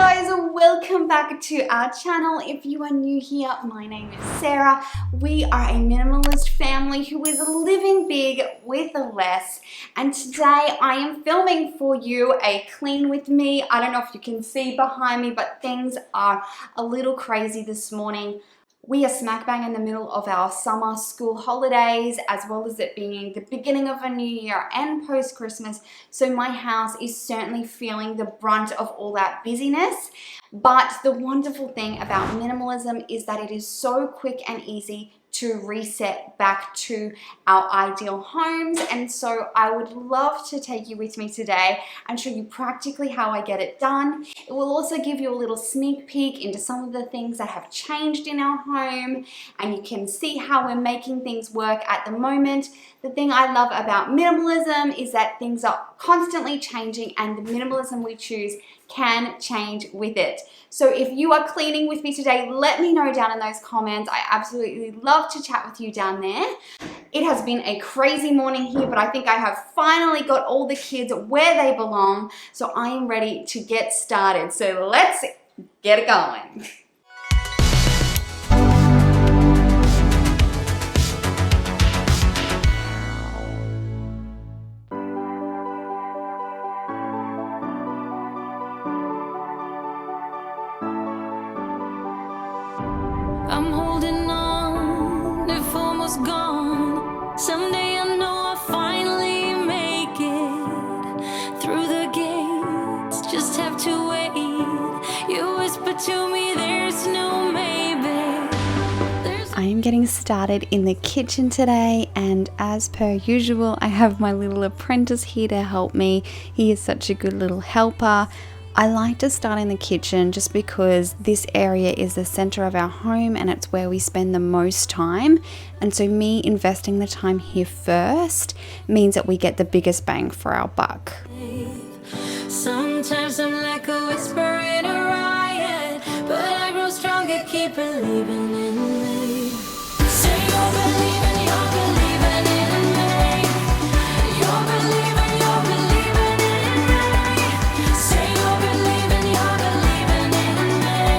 guys, welcome back to our channel. If you are new here, my name is Sarah. We are a minimalist family who is living big with less, and today I am filming for you a clean with me. I don't know if you can see behind me, but things are a little crazy this morning. We are smack bang in the middle of our summer school holidays, as well as it being the beginning of a new year and post-Christmas. So my house is certainly feeling the brunt of all that busyness. But the wonderful thing about minimalism is that it is so quick and easy to reset back to our ideal homes. And so I would love to take you with me today and show you practically how I get it done. It will also give you a little sneak peek into some of the things that have changed in our home, and you can see how we're making things work at the moment. The thing I love about minimalism is that things are constantly changing, and the minimalism we choose can change with it. So if you are cleaning with me today, let me know down in those comments. I absolutely love to chat with you down there. It has been a crazy morning here, but I think I have finally got all the kids where they belong. So I am ready to get started. So let's get it going. I'm holding on, if almost gone. Someday I know I'll finally make it through the gates. Just have to wait. You whisper to me, there's no maybe. I am getting started in the kitchen today, and as per usual, I have my little apprentice here to help me. He is such a good little helper. I like to start in the kitchen just because this area is the center of our home and it's where we spend the most time. And so me investing the time here first means that we get the biggest bang for our buck. Sometimes I'm like a whisper in a riot, but I grow stronger, keep believing in me. Say you're believing in me. You're believing in me. Say you're believing in me. You're believing in me.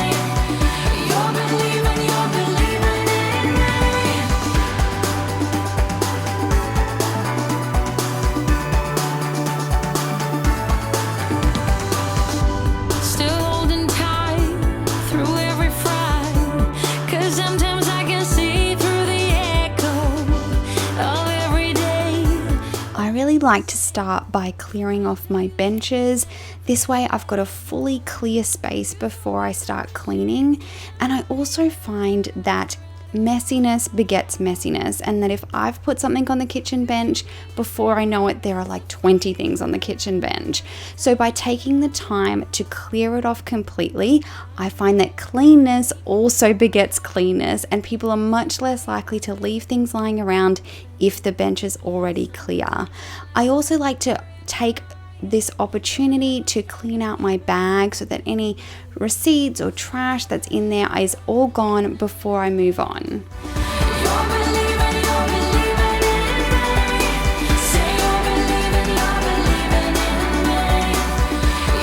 Still holding tight through every fight, 'cause sometimes I can see through the echo of every day. I really like to start by clearing off my benches. This way I've got a fully clear space before I start cleaning. And I also find that messiness begets messiness, and that if I've put something on the kitchen bench, before I know it, there are like 20 things on the kitchen bench. So by taking the time to clear it off completely, I find that cleanness also begets cleanness, and people are much less likely to leave things lying around if the bench is already clear. I also like to take this opportunity to clean out my bag so that any receipts or trash that's in there is all gone before I move on. You're believing in me. Say you're believing in me.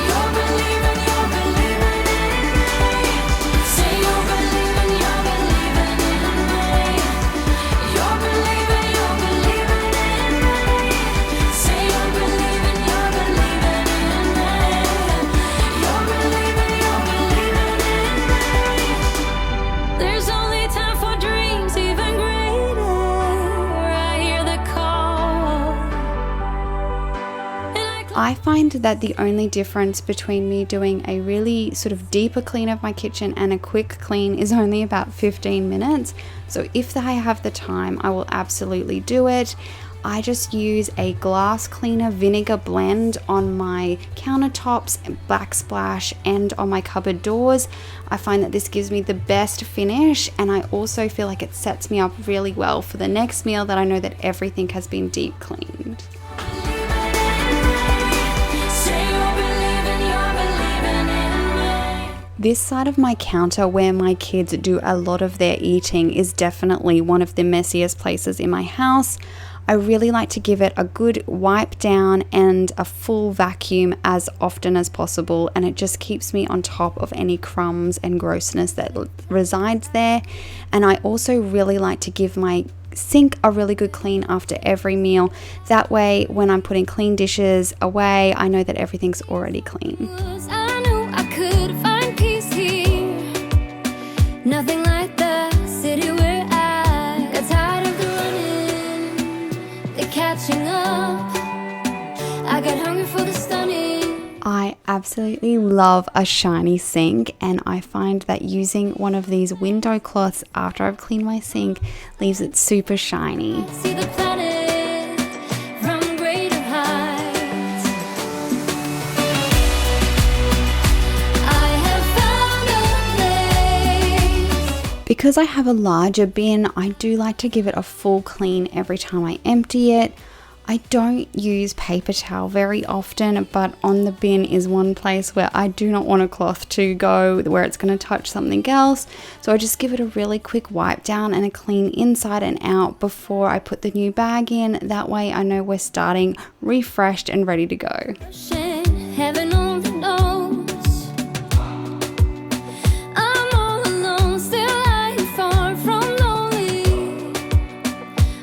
You're believing in me. Say you're believing in me. You're believing in me. Say you're believing in me. You're believing in me. There's only time for dreams even greater. I hear the call. I find that the only difference between me doing a really sort of deeper clean of my kitchen and a quick clean is only about 15 minutes. So if I have the time, I will absolutely do it. I just use a glass cleaner vinegar blend on my countertops, backsplash, and on my cupboard doors. I find that this gives me the best finish, and I also feel like it sets me up really well for the next meal, that I know that everything has been deep cleaned. This side of my counter where my kids do a lot of their eating is definitely one of the messiest places in my house. I really like to give it a good wipe down and a full vacuum as often as possible, and it just keeps me on top of any crumbs and grossness that resides there. And I also really like to give my sink a really good clean after every meal. That way, when I'm putting clean dishes away, I know that everything's already clean. I knew I could find peace here. Nothing like the city where I got tired of the running, the catching up. I got hungry for the stunning. I absolutely love a shiny sink, and I find that using one of these window cloths after I've cleaned my sink leaves it super shiny. See the planet from greater heights. I have found a place. Because I have a larger bin, I do like to give it a full clean every time I empty it. I don't use paper towel very often, but on the bin is one place where I do not want a cloth to go where it's going to touch something else. So I just give it a really quick wipe down and a clean inside and out before I put the new bag in. That way I know we're starting refreshed and ready to go. Heaven only knows. I'm all alone, still lying far from lonely.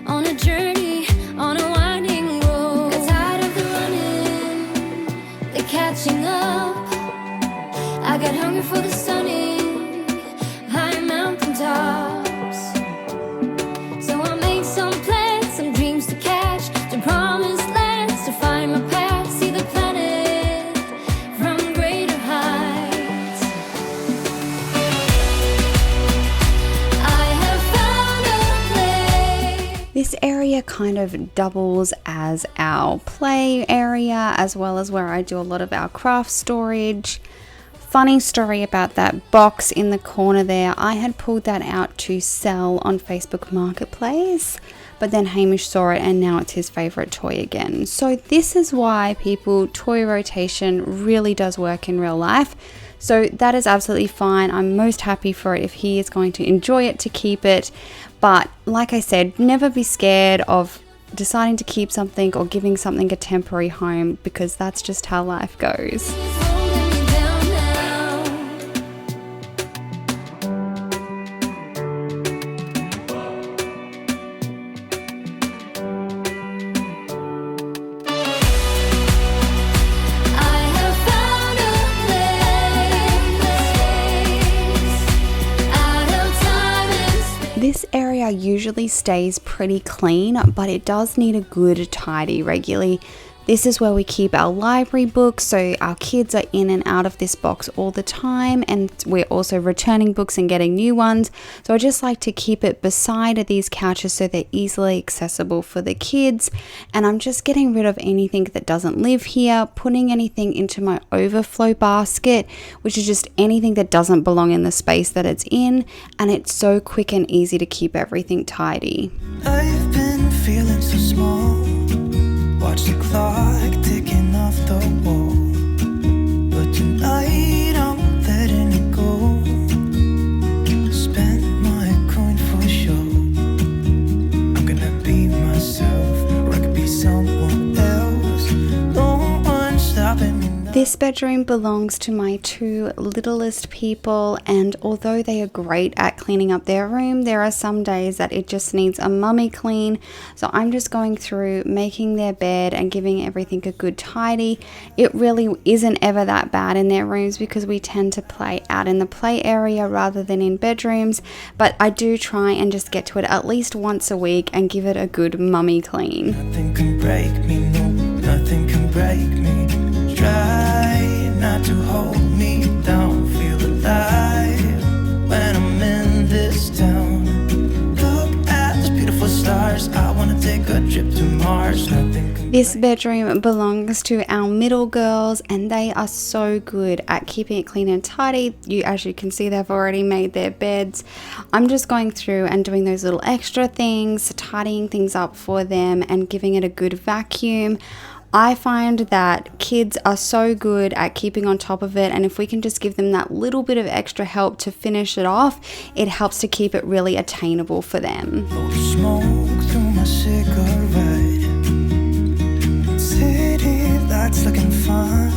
On a journey, on a winding road. Got tired of the running, the catching up. I got hungry for the sunny high mountain tops. So I made some plans, some dreams to catch, to promised lands, to find my path, see the planet from greater heights. I have found a place. This area kind of doubles as our play area, as well as where I do a lot of our craft storage. Funny story about that box in the corner there. I had pulled that out to sell on Facebook Marketplace, but then Hamish saw it and now it's his favorite toy again. So this is why people, toy rotation really does work in real life. So that is absolutely fine. I'm most happy for it if he is going to enjoy it, to keep it. But like I said, never be scared of deciding to keep something or giving something a temporary home, because that's just how life goes. It's holding me down now. I have found a place out of time and space. This area usually stays pretty clean, but it does need a good tidy regularly. This is where we keep our library books, so our kids are in and out of this box all the time, and we're also returning books and getting new ones. So I just like to keep it beside these couches so they're easily accessible for the kids. And I'm just getting rid of anything that doesn't live here, putting anything into my overflow basket, which is just anything that doesn't belong in the space that it's in, and it's so quick and easy to keep everything tidy. I've been feeling so small. Watch the clock ticking off the wall. But tonight I'm letting it go. Spend my coin for sure. I'm gonna be myself, or I could be someone else. No one's stopping me now. This bedroom belongs to my two littlest people, and although they are great at cleaning up their room, there are some days that it just needs a mummy clean. So I'm just going through making their bed and giving everything a good tidy. It really isn't ever that bad in their rooms because we tend to play out in the play area rather than in bedrooms, but I do try and just get to it at least once a week and give it a good mummy clean. Nothing can break me, no, nothing can break me. Try not to hold me down, feel alive when I'm in this town. Look at those beautiful stars, I wanna take a trip to Mars. Nothing can This bedroom belongs to our middle girls, and they are so good at keeping it clean and tidy. As you can see, they've already made their beds. I'm just going through and doing those little extra things, tidying things up for them and giving it a good vacuum. I find that kids are so good at keeping on top of it, and if we can just give them that little bit of extra help to finish it off, it helps to keep it really attainable for them. blow smoke through my cigarette. That's looking fine,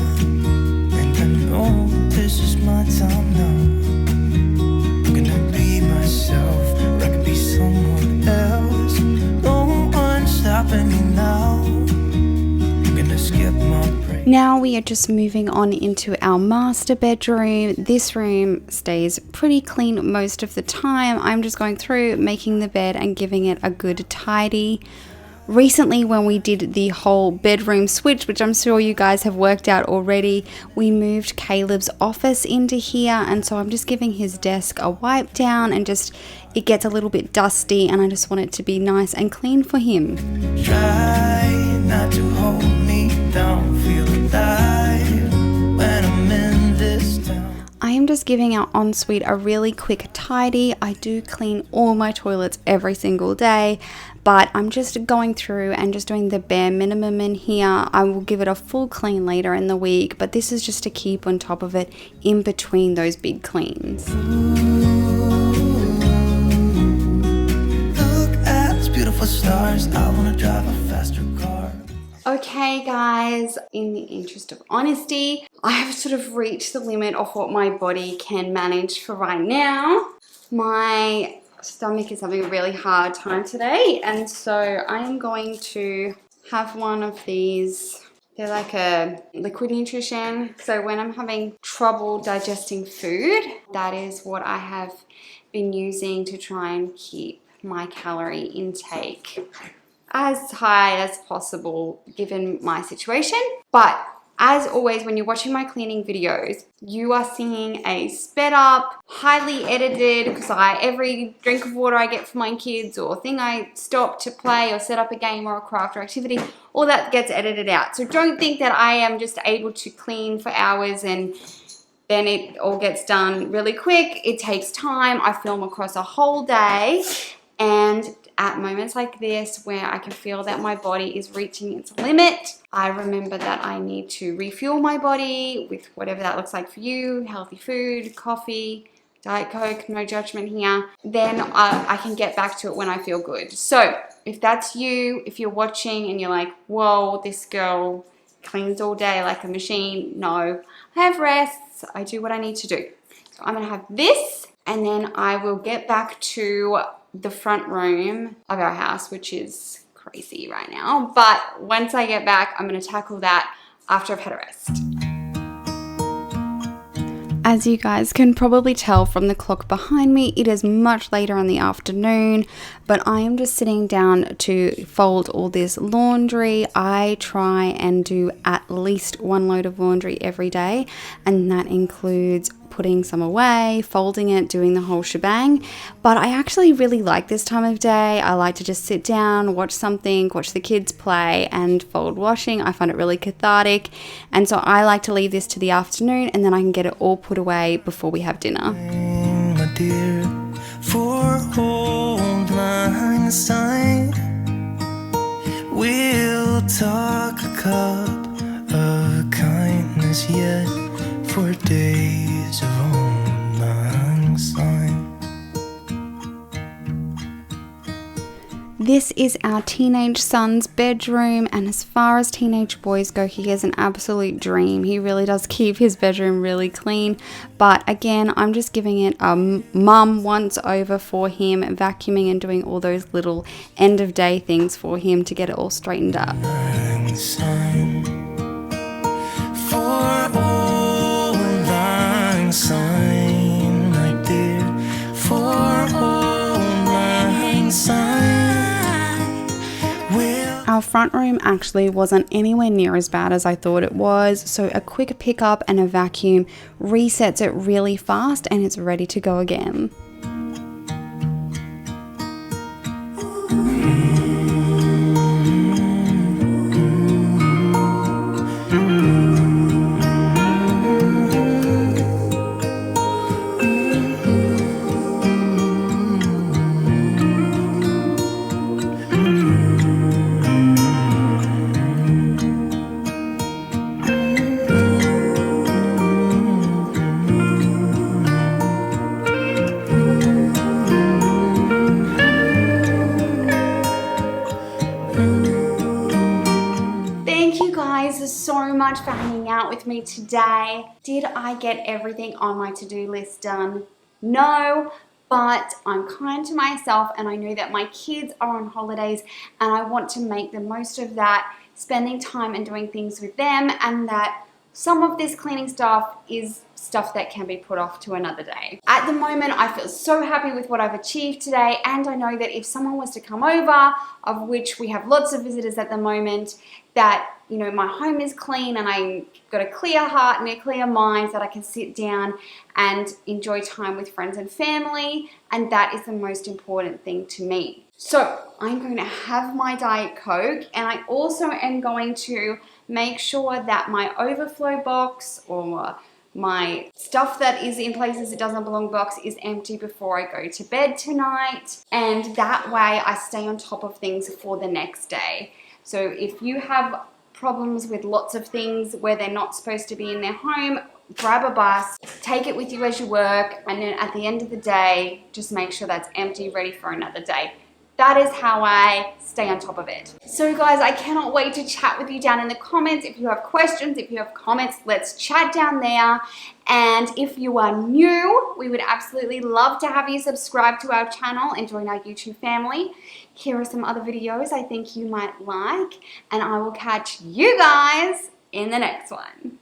and I know this is my time now. I'm gonna be myself, or I could be someone else. No one's stopping me now. I'm gonna skip my break. Now we are just moving on into our master bedroom. This room stays pretty clean most of the time. I'm just going through, making the bed and giving it a good tidy. Recently, when we did the whole bedroom switch, which I'm sure you guys have worked out already, we moved Caleb's office into here, and so I'm just giving his desk a wipe down, and just it gets a little bit dusty, and I just want it to be nice and clean for him. Try not to hold me down, feel alive when I'm in this town. I am just giving our ensuite a really quick tidy. I do clean all my toilets every single day, but I'm just going through and just doing the bare minimum in here. I will give it a full clean later in the week, but this is just to keep on top of it in between those big cleans. Look at these beautiful stars, I wanna drive a faster car. Okay guys, in the interest of honesty, I have sort of reached the limit of what my body can manage for right now. My stomach is having a really hard time today, and so I am going to have one of these. They're like a liquid nutrition. So when I'm having trouble digesting food, that is what I have been using to try and keep my calorie intake as high as possible given my situation. But as always, when you're watching my cleaning videos, you are seeing a sped up, highly edited, because every drink of water I get for my kids or thing I stop to play or set up a game or a craft or activity, all that gets edited out. So don't think that I am just able to clean for hours and then it all gets done really quick. It takes time. I film across a whole day, and at moments like this where I can feel that my body is reaching its limit, I remember that I need to refuel my body with whatever that looks like for you, healthy food, coffee, Diet Coke, no judgment here. Then I can get back to it when I feel good. So if that's you, if you're watching and you're like, whoa, this girl cleans all day like a machine, no, I have rests, I do what I need to do. So I'm gonna have this, and then I will get back to the front room of our house, which is crazy right now. But once I get back, I'm going to tackle that after I've had a rest. As you guys can probably tell from the clock behind me, it is much later in the afternoon, but I am just sitting down to fold all this laundry. I try and do at least one load of laundry every day, and that includes putting some away, folding it, doing the whole shebang. But I actually really like this time of day. I like to just sit down, watch something, watch the kids play, and fold washing. I find it really cathartic, and so I like to leave this to the afternoon, and then I can get it all put away before we have dinner. My dear, for Auld Lang Syne, we'll talk a cup of kindness yet for days of Auld Lang Syne. This is our teenage son's bedroom, and as far as teenage boys go, he is an absolute dream. He really does keep his bedroom really clean, but again, I'm just giving it a mum once over for him, vacuuming and doing all those little end of day things for him to get it all straightened up. Lang Syne, for Auld Lang Syne, my dear, for Auld Lang Syne. Our front room actually wasn't anywhere near as bad as I thought it was, so a quick pickup and a vacuum resets it really fast and it's ready to go again. much for hanging out with me today. Did I get everything on my to-do list done? No, but I'm kind to myself and I know that my kids are on holidays and I want to make the most of that, spending time and doing things with them, and that some of this cleaning stuff is stuff that can be put off to another day. At the moment, I feel so happy with what I've achieved today, and I know that if someone was to come over, of which we have lots of visitors at the moment, that, you know, my home is clean and I've got a clear heart and a clear mind, that I can sit down and enjoy time with friends and family, and that is the most important thing to me. So I'm going to have my Diet Coke, and I also am going to make sure that my overflow box or my stuff that is in places it doesn't belong box is empty before I go to bed tonight, and that way I stay on top of things for the next day. So if you have problems with lots of things where they're not supposed to be in their home, grab a bus, take it with you as you work, and then at the end of the day, just make sure that's empty, ready for another day. That is how I stay on top of it. So guys, I cannot wait to chat with you down in the comments. If you have questions, if you have comments, let's chat down there. And if you are new, we would absolutely love to have you subscribe to our channel and join our YouTube family. Here are some other videos I think you might like, and I will catch you guys in the next one.